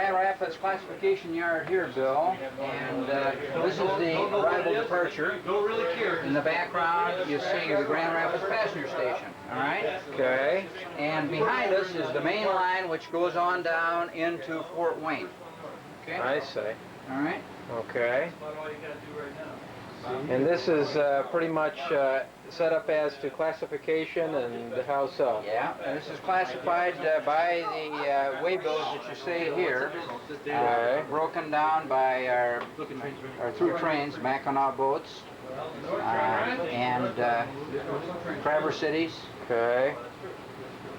Grand Rapids classification yard here, Bill, and this is the arrival departure. In the background, you see the Grand Rapids passenger station, all right? Okay. And behind us is the main line, which goes on down into Fort Wayne. Okay? I see. All right? Okay. And this is pretty much set up as to classification, and how so? Yeah, and this is classified by the waybills that you see here, broken down by our through trains, Mackinac boats, and Traverse Cities. Okay.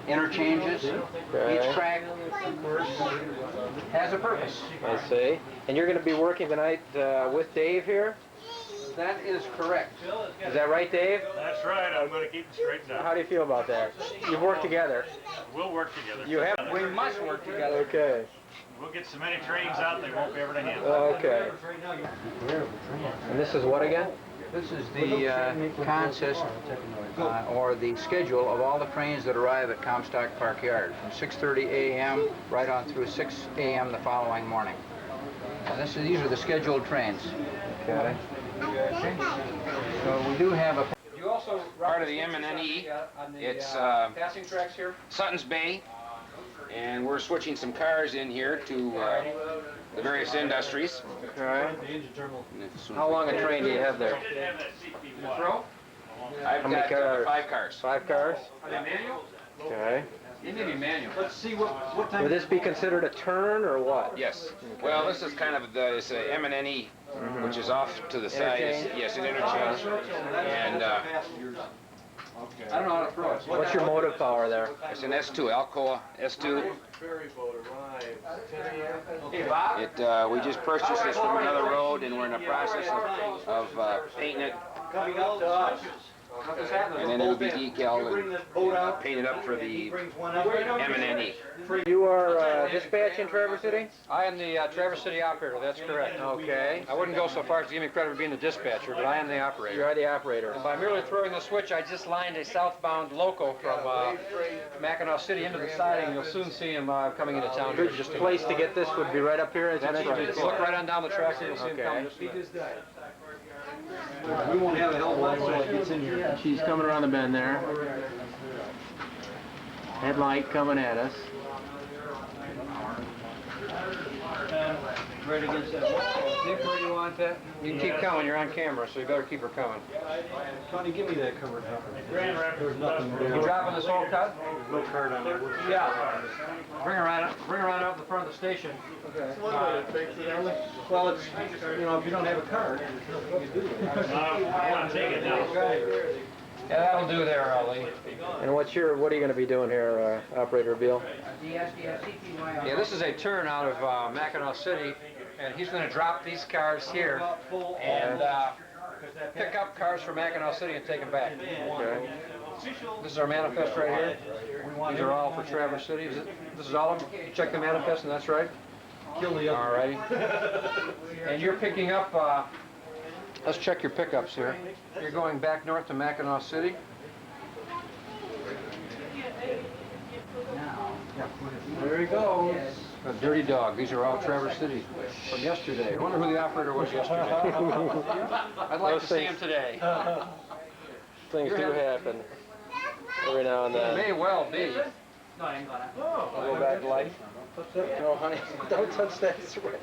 Interchanges. Okay. Each track has a purpose. I see. And you're going to be working tonight with Dave here? That is correct. Is that right, Dave? That's right. I'm going to keep it straightened out. How do you feel about that? You've worked together. We'll work together. You have. We must work together. Okay. We'll get so many trains out they won't be able to handle. Okay. And this is what again? This is the consist or the schedule of all the trains that arrive at Comstock Park Yard from 6:30 a.m. right on through 6 a.m. the following morning. And these are the scheduled trains. Okay. So we do have a part of the M&NE. It's passing tracks here. Sutton's Bay, and we're switching some cars in here to the various industries. Okay. How long a train do you have there? I've How many got cars? 5 cars. 5 cars? Are they manual? Okay. They may be manual. Let's see what time. Would this be considered a turn or what? Yes. Well, this is kind of the M&NE, which is off to the side. Interchange? Yes, an interchange. And I don't know how to throw it. What's your motive power there? it's an S2, Alcoa S2. Hey, Bob. We just purchased this from another road, and we're in the process of painting it. Coming out to us. And then it'll be decaled and painted up for the M&NE. You are dispatch in Traverse City? I am the Traverse City operator, that's correct. Okay. I wouldn't go so far as to give me credit for being the dispatcher, but I am the You operator. are the operator. By merely throwing the switch, I just lined a southbound loco from Mackinac City into the siding. You'll soon see him coming into town. Good place to get this would be right up here, as you That's mentioned right. before. Look right on down the tracks and you'll see him Okay. coming this way. We won't have a hell of a lot till it gets in here. She's coming around the bend there. Headlight coming at us. Right against that. Dick, where do you want that? You can keep coming, you're on camera, so you better keep her coming. Connie, give me that cover. There's nothing there. You dropping this whole cut? No card on it. Yeah. Bring her right out the front of the station. Okay. Well, it's, you know, if you don't have a card, you do. I want to take it now. Yeah, that'll do there, Ali. And what are you going to be doing here, Operator Beal? Yeah, this is a turn out of Mackinac City, and he's going to drop these cars here and pick up cars from Mackinac City and take them back. Okay. This is our manifest right here. These are all for Traverse City. This is all of them? Check the manifest, and that's right? Kill the other. All righty. And you're picking up, let's check your pickups here. You're going back north to Mackinac City. There he goes. A dirty dog. These are all Traverse City from yesterday. I wonder who the operator was yesterday. I'd like to see him today. Things do happen every now and It then. may well be. I'll go back to life. No, honey, don't touch that switch.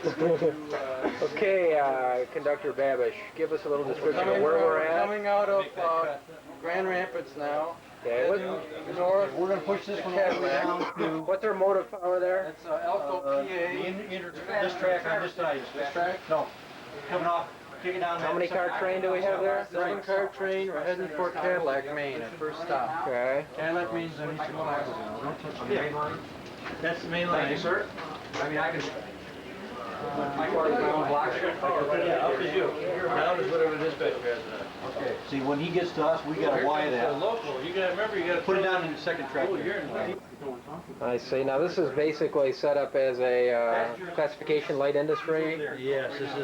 Okay, Conductor Babish, give us a little description of where we're at. Coming out of Grand Rapids now. Okay, North, we're going to push this one all the way down to... what's our motive power there? That's Elko, PA. This track on this side. This track? No. Coming off, kicking down. How many car train do we have there? 7-car train. We're heading for Cadillac, Maine at first stop. Okay. Cadillac means I need to go back. Don't touch the main line. That's the main line. Thank you, sir. I mean, I can... Yeah, up to you. Down is whatever dispatcher has it on. Okay. See, when he gets to us, we gotta wire that. Local, you gotta remember, you gotta Put it down in the second track. I see. Now this is basically set up as a classification light industry. Yes, this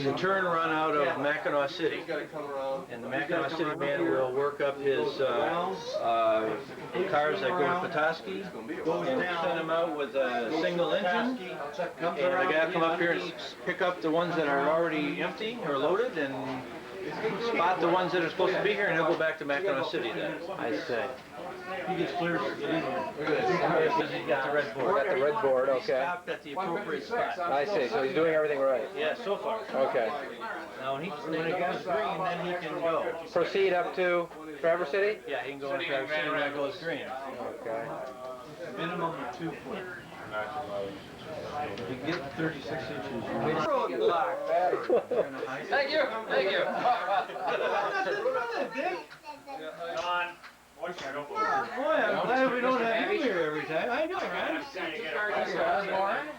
is a turn run out of Mackinac City, and the Mackinac City man will work up his cars that go to Petoskey, and send them out with a single engine, and the guy will come up here and pick up the ones that are already empty or loaded, and spot the ones that are supposed to be here, and he'll go back to Mackinac City then. I see. He gets cleared. Because he's got the red board. Got the red board, okay. Stopped at the appropriate spot. I see. So he's doing everything right. Yeah, so far. Okay. Now, when it goes green, then he can go. Proceed up to Traverse City? Yeah, he can go in Traverse City when it goes green. Okay. Minimum of 2 foot. You get 36 inches. Thank you, thank you. John, watch your elbow. Boy, I'm glad we don't have you here every time. I know, right?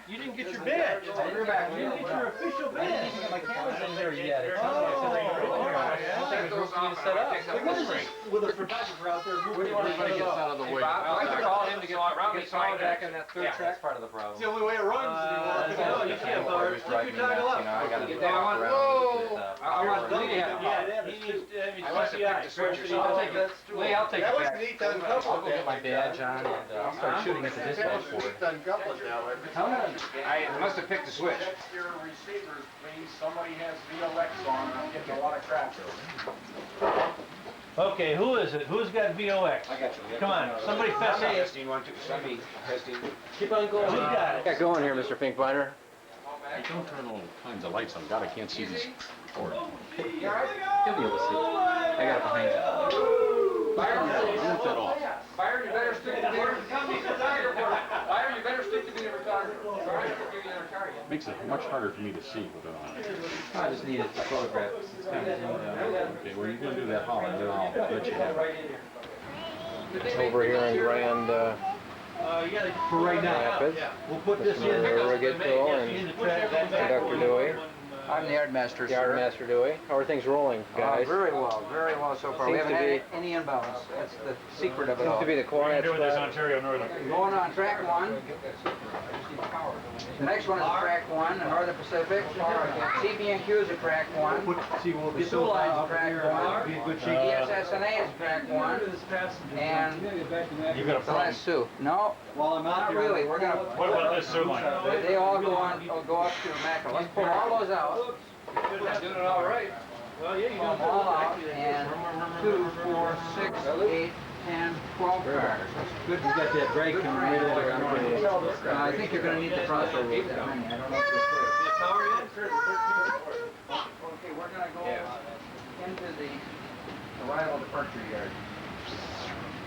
You didn't get your badge. You didn't get your official badge. My camera's in there yet. With a photographer out there. Where do you want to get out of the way? I can call him to get solid back in that third track's part of the problem. It's the only way it runs anymore. You can't, Bart. Keep your toggle up. I got to walk around. I want to He needs to have his I must have picked the switch or I'll something. take it. Lee, I'll take it That was back. neat to uncouple I'll go get my badge on and I'll start shooting at the dispatch board. I must have picked the switch. Your receivers, please. Somebody has VOX on. I'm getting a lot of crap. Okay, who is it? Who's got VOX? I got you. Come on, somebody fess up. Testing 1, 2, somebody testing. Keep on going. Who's got it? Got going here, Mr. Finkbeiner. Hey, don't turn all kinds of lights on. God, I can't see this board. You'll be able to see. I got it behind you. Move that off. Byron, you better stick to the Byron, you better stick to the retarder. Sorry, I'll give you another car yet. Makes it much harder for me to see with it on. I just needed to photograph. It's kind of zoomed out. Okay, well, you're gonna do that holler, then I'll let you have it. It's over here in Grand For right now. Rapids. We'll put this in. Mr. Rigetto In and the track. Conductor Dewey. I'm the yardmaster, sir. Yardmaster Dewey. How are things rolling, guys? Very well so far. We Seems haven't to had any inbounds. That's the secret of it Seems all. to be the quiet spot. Ontario Northern. Going on track 1. The next one is track 1, the Northern Pacific. CB&Q is a track 1. See, we'll The get Sioux those Line's out track here. 1. Be in good shape. ESSNA is track 1. And You got a the problem? last Sioux. No, While I'm out not there. really. We're gonna. What about this Sioux line? They all go on. Go up to Mackinac. Let's pull all those out. I'm doing it all right. Well, yeah, you Pull them all out. And 2, 4, 6, 8, 10, 12 cars. That's good. You got that brake coming right over there. I think you're gonna need the crossover with that. I don't know if you'll clear. Okay, we're gonna go into the arrival departure yard.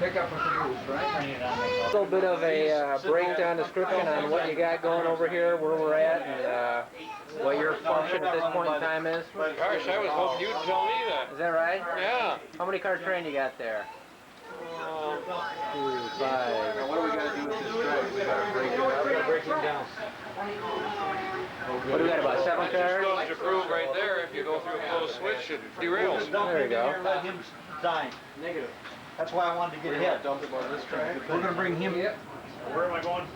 Pick up with the boost, right? A little bit of a breakdown description on what you got going over here, where we're at, and what your function at this point in time is. Gosh, I was hoping you'd tell me that. Is that right? Yeah. How many car train you got there? 2, 5. What do we gotta do with this track? We gotta break it up. We gotta break him down. What do we got, about 7 cars? Goes to prove right there, if you go through a closed switch, it derails. There you go. Let him die. Negative. That's why I wanted to get ahead. We're gonna bring him. Where am I going?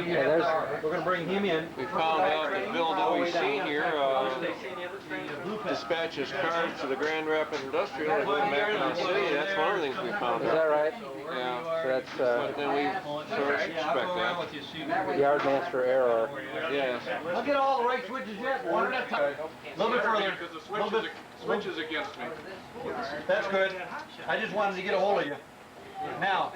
Yeah, there's, We're gonna bring him in. We found out that Bill Dewey Sr. dispatches cars to the Grand Rapids Industrial to go to Mackinac City. That's one of the things we found is that out. right? Yeah. So that's But then we sort of suspect that. Yardmaster error. Yes. I'll get all the right switches yet. One at a time. A little bit further. Because the switch is against me. That's good. I just wanted to get a hold of you. Now.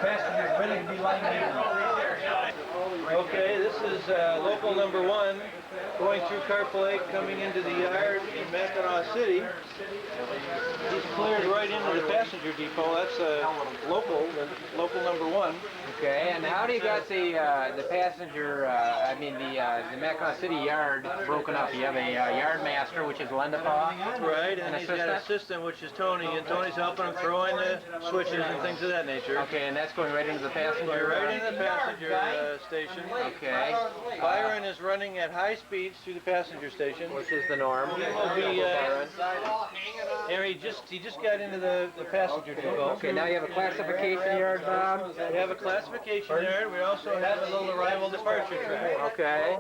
Passengers ready to be lining up. Okay, this is local number 1, going through Carp Lake, coming into the yard in Mackinac City. He's cleared right into the passenger depot. That's local number 1. Okay, and how do you got the passenger, the Mackinac City yard broken up? You have a yard master, which is Lendapaw. Right, and he's got an assistant, which is Tony, and Tony's helping him throw in the switches and things of that nature. Okay, and that's going right into the passenger? Right into the passenger station. Okay. Byron is running at high speeds through the passenger station. Which is the norm. He just got into the passenger depot. Okay, now you have a classification yard, Bob? We have a classification yard. We also have a little arrival departure track. Okay.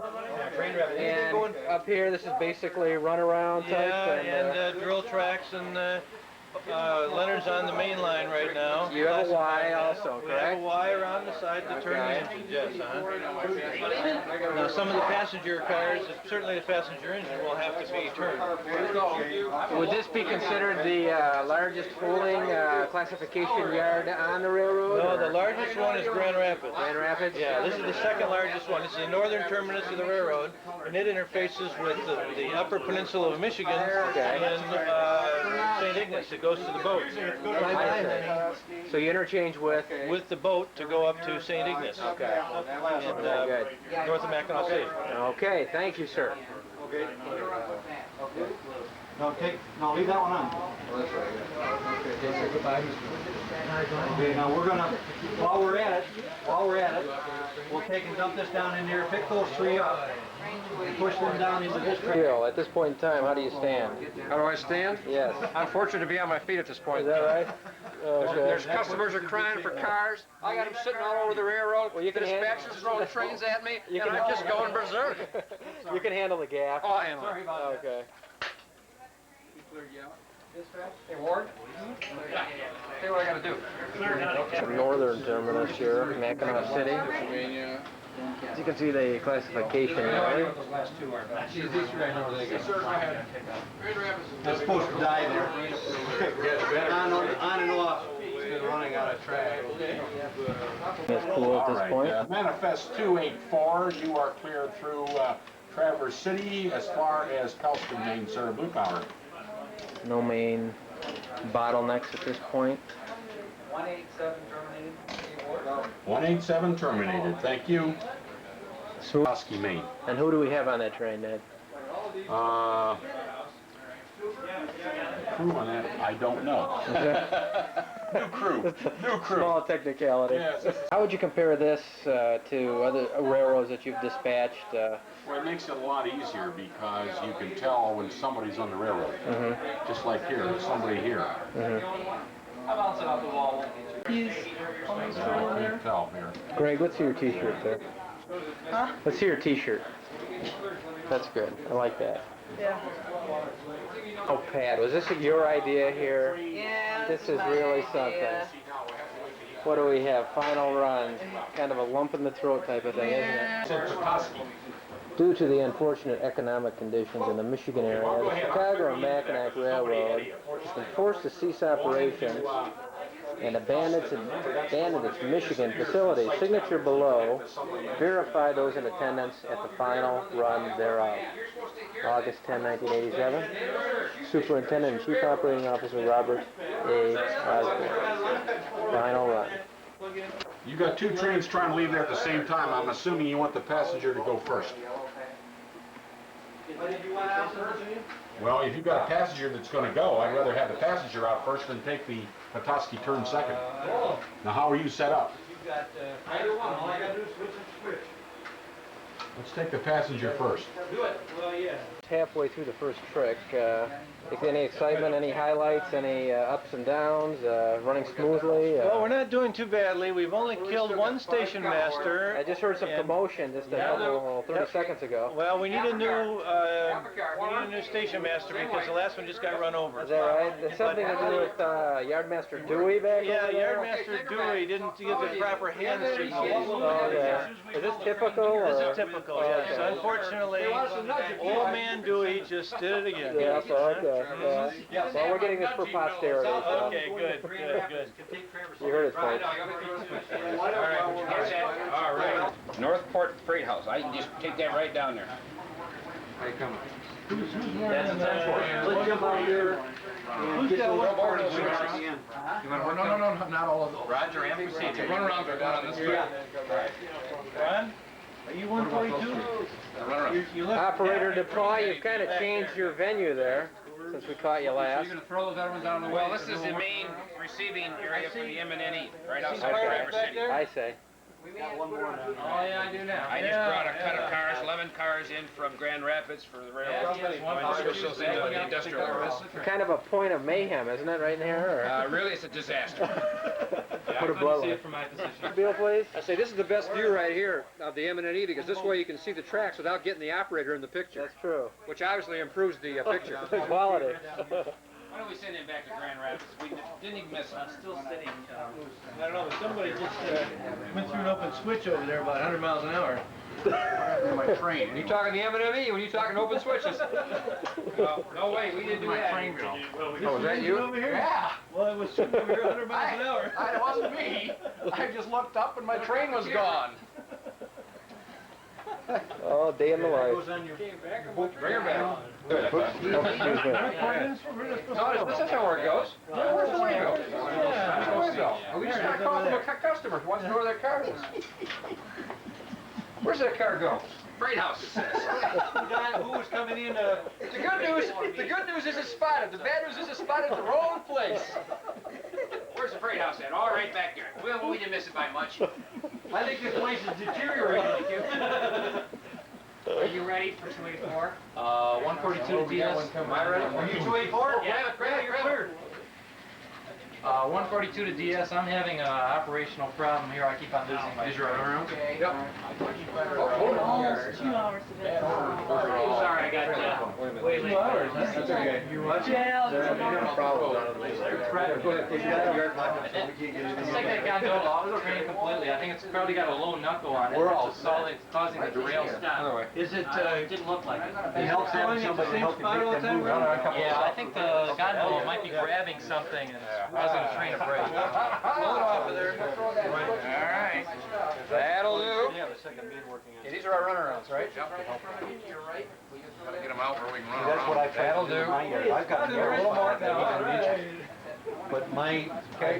And up here, this is basically runaround type? And drill tracks, and Leonard's on the main line right now. You have a Y also, correct? We have a Y around the side to turn the engines, yes. Now, some of the passenger cars, certainly the passenger engine, will have to be turned. Would this be considered the largest pooling classification yard on the railroad? No, the largest one is Grand Rapids. Grand Rapids? Yeah, this is the second largest one. It's the northern terminus of the railroad, and it interfaces with the upper peninsula of Michigan and St. Ignace. It goes to the boat. So you interchange with? With the boat to go up to St. Ignace. Okay. And north of Mackinac City. Okay, thank you, sir. Okay. No, leave that one on. Okay, now we're gonna, while we're at it, we'll take and dump this down in there, pick those 3 up, and push them down into this track. At this point in time, how do you stand? How do I stand? Yes. I'm fortunate to be on my feet at this point. Is that right? There's customers are crying for cars. I got them sitting all over the railroad. Well, you can dispatchers throwing trains at me, and I'm just going berserk. You can handle the gap. Oh, I handle it. Okay. Hey, Ward? Say what I gotta do. Northern terminus here, Mackinac City. As you can see, the classification yard. It's supposed to die there. On and off. Running out of track. It's cool at this point. Manifest 284, you are cleared through Traverse City as far as Pelston, Maine, sir, blue power. No main bottlenecks at this point. 187 terminated, thank you. So, Husky, Maine. and who do we have on that train, Ned? Crew on that, I don't know. New crew. Small technicality. Yes. How would you compare this to other railroads that you've dispatched? Well, it makes it a lot easier because you can tell when somebody's on the railroad. Just like here, there's somebody here. He's almost right in there. Tell here. Greg, let's see your t-shirt there. Huh? Let's see your t-shirt. That's good. I like that. Yeah. Oh, Pat, was this your idea here? Yeah. This is really something. What do we have? Final Run. Kind of a lump in the throat type of thing, isn't it? Due to the unfortunate economic conditions in the Michigan area, the Chicago and Mackinac Railroad has been forced to cease operations and abandon its Michigan facility. Signature below. Verify those in attendance at the final run thereof. August 10, 1987. Superintendent and Chief Operating Officer Robert A. Osborne. Final run. You got 2 trains trying to leave there at the same time. I'm assuming you want the passenger to go first. Well, if you've got a passenger that's going to go, I'd rather have the passenger out first than take the Petoskey turn second. Now, how are you set up? Either one, all I gotta do is switch and switch. Let's take the passenger first. Do it. Well, yeah. Halfway through the first trick. Any excitement, any highlights, any ups and downs, running smoothly? Well, we're not doing too badly. We've only killed 1 station master. I just heard some commotion just a couple, 30 seconds ago. Well, we need a new station master because the last one just got run over. Is that right? It's something to do with Yardmaster Dewey back Yeah, over there? Yardmaster Dewey didn't give the proper hand signals. Oh, yeah. Is this typical? This or? is typical, yes. Okay. Unfortunately, old man Dewey just did it again. Yeah, okay. Yeah. Well, we're getting this for posterity. So. Okay, good. You heard it, folks. All right. Northport Freight House. I can just take that right down there. Let's jump out here. Who's got what part of the end? You want to work? No, not all of those. Roger, and proceed. Run around there, down on this way. Ron, are you 142? You look Operator happy. DePaul, you've kind of changed your venue there since we caught you last. You're going to throw those other ones out of the way? Well, this is the main receiving area for the M&E, right outside Okay. Traverse City. I say. Oh, yeah, I do now. I just brought a cut of cars, 11 cars in from Grand Rapids for the railroad. Switch those into the industrial areas. Kind of a point of mayhem, isn't it, right in here? Really, it's a disaster. Put a blow in. From my position. Bill, please. I say this is the best view right here of the M&E because this way you can see the tracks without getting the operator in the picture, That's true. which obviously improves the picture. Quality. Why don't we send him back to Grand Rapids? We didn't even miss him. Still sitting. I don't know, but somebody just went through an open switch over there about 100 miles an hour. My train. When you talking the M&E, when you talking open switches? No way, we didn't do that. Oh, was that you? Over here? Yeah. Well, it was shooting over here 100 miles an hour. It wasn't me. I just looked up and my train was gone. Oh, day in the life. on your... Bring her back. Oh, excuse me. No, this isn't where it goes. Where's the way go? Where's the way go? We just got to call them a customer who wants to know where their car is. Where's that car go? Freight house, it says. Who was coming in The good news is it's spotted. The bad news is it's spotted at the wrong place. Where's the freight house at? All right, back there. Well, we didn't miss it by much. I think this place is deteriorating. Are you ready for 284? 142 DS. Am I ready? Are you 284? Yeah, Grab it, you're cleared. 142 to DS. I'm having an operational problem here. I keep on losing my runaround. Yep. Almost 2 hours of it. Sorry, I got way late. 2 hours, huh? That's okay. You watch it? Yeah, It's like that guy going off the train completely. I think it's probably got a low knuckle on it. We're all It's causing the derail stop. Other way. Is it, It didn't look like it. it helps having somebody to help you make that move? Yeah, I think the gondola might be grabbing something and it's causing the train to break. Pull it off of there. All right. That'll do. Yeah, the second beam working Yeah, these are our runarounds, right? Gotta get them out where we can run That's what I around. try to do in my yard. I've got a little more now. But I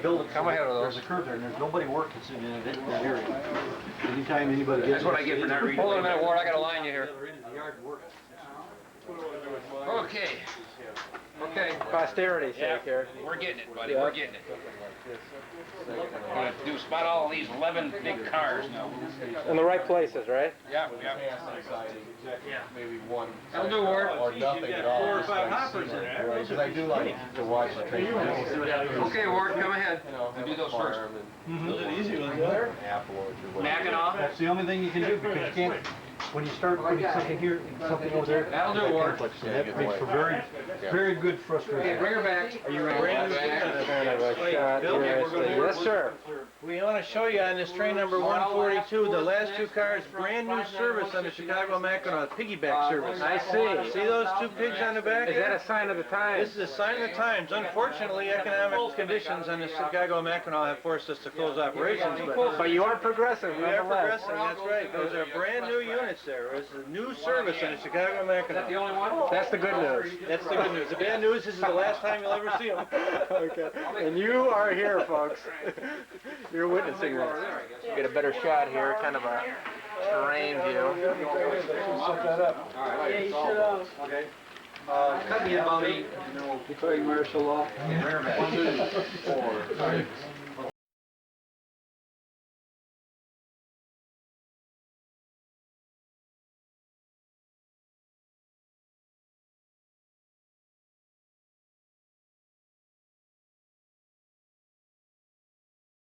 build it. Come ahead with There's those. a curb there, and there's nobody working in that area. Anytime anybody gets. That's what I get for not reading. Hold on a minute, Ward. I got to line you here. Okay, Okay, posterity's sake here. we're getting it, buddy. We're getting it. We're gonna spot all these 11 big cars now. In the right places, right? Yeah, yeah. Maybe one. That'll do, Ward. Or nothing at all. 4 or 5 hoppers in there. Because I do like to watch the train. Okay, Ward, come ahead. You do those first. Those are the easy ones, huh? Apple or whatever. Mackinac. That's the only thing you can do, because you can't, when you start putting something here, and something over there. That'll do, Ward. conflicts, and that makes for very good Okay, frustration. bring her back. Are you ready? Kind of a shot here. Yes, sir. We want to show you on this train number 142, the last 2 cars, brand new service on the Chicago Mackinac, piggyback service. I see. See those 2 pigs on the back? Is that a sign of the times? This is a sign of the times. Unfortunately, economic conditions on the Chicago Mackinac have forced us to close operations, But you are progressive, we are nonetheless. progressing, that's right. Those are brand new units there. It's a new service on the Chicago Mackinac. The only one? That's the good news. That's the good news. The bad news, this is the last time you'll ever see them. Okay. And you are here, folks. You're witnessing this. Get a better shot here, kind of a terrain view. Set that up. Yeah, you should have. Okay. Cut me about 8, and then we'll declare martial law. Bring her back. 1, 2, 4, 5,